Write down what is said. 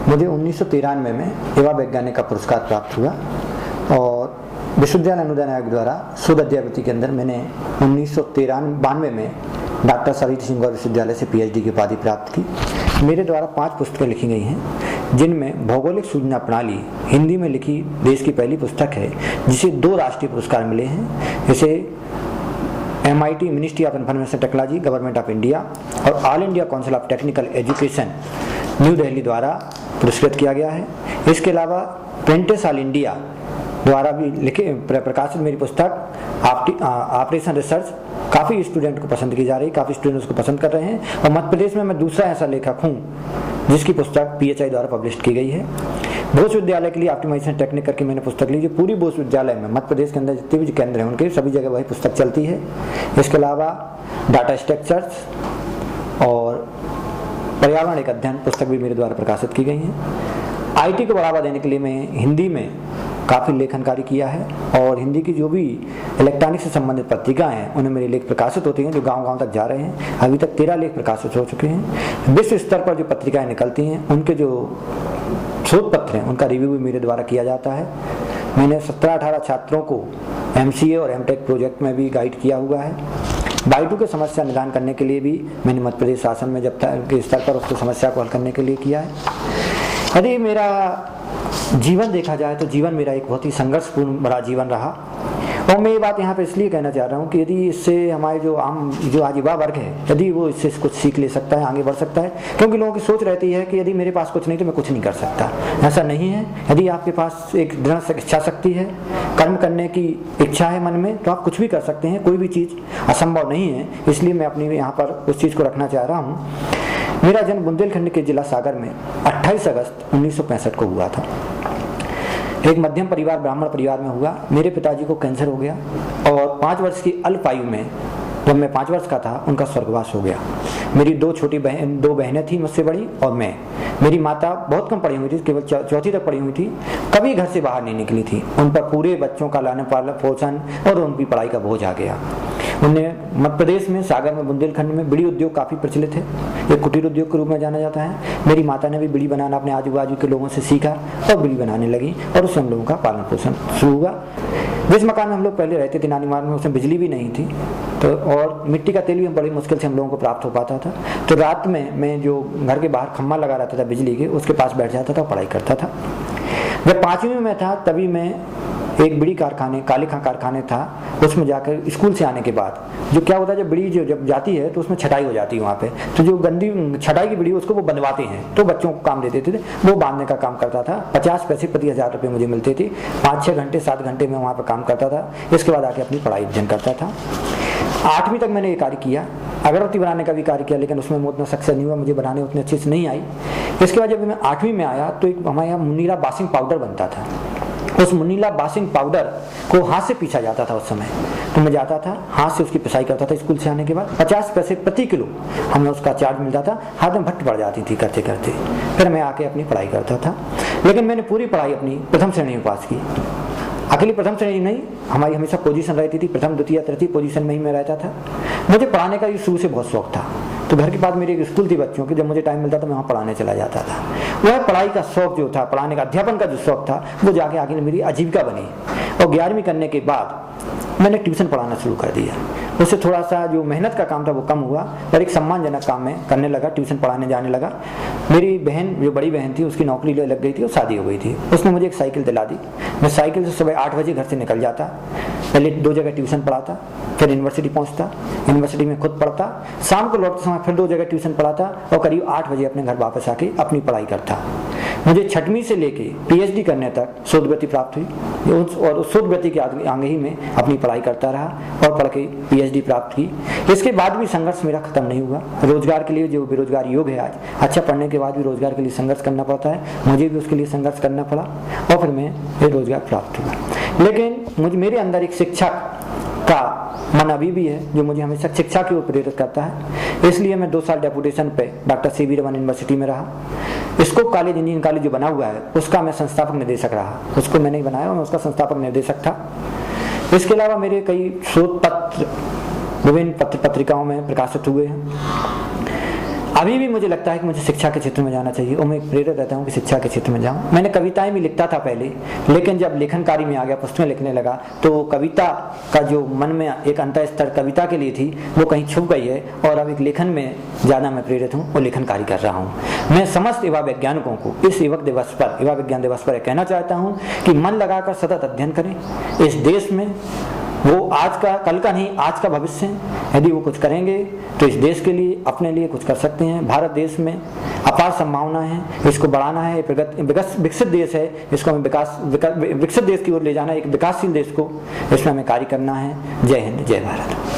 मुझे 1993 में युवा वैज्ञानिक का पुरस्कार प्राप्त हुआ और विश्वविद्यालय अनुदान आयोग द्वारा शोध अध्यापति के अंदर मैंने 1992 में डॉक्टर सरिता सिंह गौर विश्वविद्यालय से पीएचडी की उपाधि प्राप्त की। मेरे द्वारा 5 पुस्तकें लिखी गई हैं, जिनमें भौगोलिक सूचना प्रणाली हिंदी में लिखी देश की पहली पुस्तक है, जिसे 2 राष्ट्रीय पुरस्कार मिले हैं। इसे MIT ministry of information technology government of India और all India council of technical education new Delhi द्वारा पुरस्कृत किया गया है। इसके अलावा प्रेंटिस ऑल इंडिया द्वारा भी लिखे प्रकाशित मेरी पुस्तक ऑपरेशन रिसर्च काफ़ी स्टूडेंट को पसंद की जा रही है, काफ़ी स्टूडेंट उसको पसंद कर रहे हैं और मध्य प्रदेश में मैं दूसरा ऐसा लेखक हूँ जिसकी पुस्तक PHI द्वारा पब्लिश की गई है। बोस विद्यालय के लिए ऑप्टिमाइजेशन टेक्निक करके मैंने पुस्तक ली, जो पूरी बोस विद्यालय में मध्य प्रदेश के अंदर जितने भी केंद्र हैं उनके सभी जगह वही पुस्तक चलती है। इसके अलावा डाटा स्ट्रक्चर्स और पर्यावरण एक अध्ययन पुस्तक भी मेरे द्वारा प्रकाशित की गई हैं। IT को बढ़ावा देने के लिए मैं हिंदी में काफ़ी लेखन कार्य किया है और हिंदी की जो भी इलेक्ट्रॉनिक से संबंधित पत्रिकाएं हैं उनमें मेरे लेख प्रकाशित होते हैं, जो गांव-गांव तक जा रहे हैं। अभी तक 13 लेख प्रकाशित हो चुके हैं। विश्व स्तर पर जो पत्रिकाएं निकलती हैं उनके जो शोध पत्र हैं उनका रिव्यू भी मेरे द्वारा किया जाता है। मैंने 17-18 छात्रों को MCA और MTech प्रोजेक्ट में भी गाइड किया हुआ है। बाइटू की समस्या निदान करने के लिए भी मैंने मध्य प्रदेश शासन में जब के स्तर पर उसकी समस्या को हल करने के लिए किया है। यदि मेरा जीवन देखा जाए तो जीवन मेरा एक बहुत ही संघर्षपूर्ण बड़ा जीवन रहा और मैं ये बात यहाँ पे इसलिए कहना चाह रहा हूँ कि यदि इससे हमारे जो आज युवा वर्ग है यदि वो इससे कुछ सीख ले सकता है, आगे बढ़ सकता है, क्योंकि लोगों की सोच रहती है कि यदि मेरे पास कुछ नहीं तो मैं कुछ नहीं कर सकता। ऐसा नहीं है। यदि आपके पास एक दृढ़ इच्छा शक्ति है, कर्म करने की इच्छा है मन में, तो आप कुछ भी कर सकते हैं। कोई भी चीज़ असंभव नहीं है। इसलिए मैं अपनी यहाँ पर उस चीज़ को रखना चाह रहा हूँ। मेरा जन्म बुंदेलखंड के जिला सागर में 28 अगस्त 1965 को हुआ था। एक मध्यम परिवार ब्राह्मण परिवार में हुआ। मेरे पिताजी को कैंसर हो गया और 5 वर्ष की अल्प आयु में जब मैं 5 वर्ष का था उनका स्वर्गवास हो गया। मेरी 2 बहनें थी मुझसे बड़ी और मैं। मेरी माता बहुत कम पढ़ी हुई थी, केवल 4वीं तक पढ़ी हुई थी, कभी घर से बाहर नहीं निकली थी। उन पर पूरे बच्चों का लालन पालन पोषण और उनकी पढ़ाई का बोझ आ गया। उन्हें मध्य प्रदेश में सागर में बुंदेलखंड में बीड़ी उद्योग काफ़ी प्रचलित है, एक कुटीर उद्योग के रूप में जाना जाता है। मेरी माता ने भी बीड़ी बनाना अपने आजू बाजू के लोगों से सीखा और बीड़ी बनाने लगी और उससे हम लोगों का पालन पोषण शुरू हुआ। जिस मकान में हम लोग पहले रहते थे नानी मार में, उसमें बिजली भी नहीं थी तो और मिट्टी का तेल भी बड़ी मुश्किल से हम लोगों को प्राप्त हो पाता था। तो रात में मैं जो घर के बाहर खम्मा लगा रहता था बिजली के, उसके पास बैठ जाता था, पढ़ाई करता था। जब 5वीं में था तभी मैं एक बीड़ी कारखाने कालीखा कारखाने था, उसमें जाकर स्कूल से आने के बाद जो क्या होता है जब बीड़ी जब जाती है तो उसमें छटाई हो जाती है वहाँ पे, तो जो गंदी छटाई की बीड़ी उसको वो बंधवाते हैं, तो बच्चों को काम देते थे, वो बांधने का काम करता था। 50 पैसे प्रति 1000 रुपये मुझे मिलते थे। 5-6 घंटे 7 घंटे में वहाँ पर काम करता था। इसके बाद आके अपनी पढ़ाई अध्ययन करता था। 8वीं तक मैंने ये कार्य किया, अगरबत्ती बनाने का भी कार्य किया, लेकिन उसमें मैं उतना सक्सेस नहीं हुआ, मुझे बनाने उतनी अच्छी से नहीं आई। इसके बाद जब मैं 8वीं में आया तो एक हमारे यहाँ मुनीरा बासिंग पाउडर बनता था। उस मुनीला बासिंग पाउडर को हाथ से पीसा जाता था उस समय, तो मैं जाता था हाथ से उसकी पिसाई करता था। स्कूल से आने के बाद 50 पैसे प्रति किलो हमें उसका चार्ज मिलता था। हाथ में भट्ट पड़ जाती थी करते करते। फिर मैं आके अपनी पढ़ाई करता था, लेकिन मैंने पूरी पढ़ाई अपनी प्रथम श्रेणी में पास की। अकेली प्रथम श्रेणी नहीं, हमारी हमेशा पोजीशन रहती थी, प्रथम द्वितीय तृतीय पोजीशन में ही मैं रहता था। मुझे पढ़ाने का शुरू से बहुत शौक था, तो घर के पास मेरी एक स्कूल थी बच्चों की, जब मुझे टाइम मिलता था मैं वहाँ पढ़ाने चला जाता था। वह पढ़ाई का शौक जो था, पढ़ाने का अध्यापन का जो शौक था, वो जाके आगे मेरी आजीविका बनी। और 11वीं करने के बाद मैंने ट्यूशन पढ़ाना शुरू कर दिया। उससे थोड़ा सा जो मेहनत का काम था वो कम हुआ और एक सम्मानजनक काम में करने लगा, ट्यूशन पढ़ाने जाने लगा। मेरी बहन जो बड़ी बहन थी उसकी नौकरी लग गई थी और शादी हो गई थी। उसने मुझे एक साइकिल दिला दी। मैं साइकिल से सुबह 8 बजे घर से निकल जाता, पहले 2 जगह ट्यूशन पढ़ाता, फिर यूनिवर्सिटी पहुंचता, यूनिवर्सिटी में खुद पढ़ता, शाम को लौटते समय फिर 2 जगह ट्यूशन पढ़ाता और करीब 8 बजे अपने घर वापस आके अपनी पढ़ाई करता। मुझे 6वीं से लेके PhD करने तक शोधवृत्ति प्राप्त हुई और उस शोधवृत्ति के आगे ही मैं अपनी पढ़ाई करता रहा और पढ़ के PhD प्राप्त की। इसके बाद भी संघर्ष मेरा खत्म नहीं हुआ। रोजगार के लिए जो बेरोजगार युग है आज, अच्छा पढ़ने के बाद भी रोजगार के लिए संघर्ष करना पड़ता है। मुझे भी उसके लिए संघर्ष करना पड़ा और फिर मैं ये रोजगार प्राप्त हुआ। लेकिन मेरे अंदर एक शिक्षक का मन अभी भी है जो मुझे हमेशा शिक्षा की ओर प्रेरित करता है। इसलिए मैं 2 साल डेपुटेशन पे डॉक्टर CV रमन यूनिवर्सिटी में रहा। स्कोप कॉलेज इंजीनियरिंग कॉलेज जो बना हुआ है उसका मैं संस्थापक निर्देशक रहा। उसको मैंने बनाया और मैं उसका संस्थापक निर्देशक था। इसके अलावा मेरे कई शोध पत्र विभिन्न पत्रिकाओं में प्रकाशित हुए हैं। अभी भी मुझे लगता है कि मुझे शिक्षा के क्षेत्र में जाना चाहिए और मैं प्रेरित रहता हूँ कि शिक्षा के क्षेत्र में जाऊँ। मैंने कविताएं भी लिखता था पहले, लेकिन जब लेखन कार्य में आ गया, पुस्तकें लिखने लगा, तो कविता का जो मन में एक अंतर स्तर कविता के लिए थी वो कहीं छुप गई है और अब एक लेखन में ज़्यादा मैं प्रेरित हूँ और लेखन कार्य कर रहा हूँ। मैं समस्त युवा वैज्ञानिकों को इस युवा विज्ञान दिवस पर कहना चाहता हूँ कि मन लगाकर सतत अध्ययन करें। इस देश में वो आज का कल का नहीं, आज का भविष्य है। यदि वो कुछ करेंगे तो इस देश के लिए, अपने लिए कुछ कर सकते हैं। भारत देश में अपार संभावना है, इसको बढ़ाना है। विकसित देश है, इसको हमें विकसित देश की ओर ले जाना है, एक विकासशील देश को, इसमें हमें कार्य करना है। जय हिंद, जय भारत।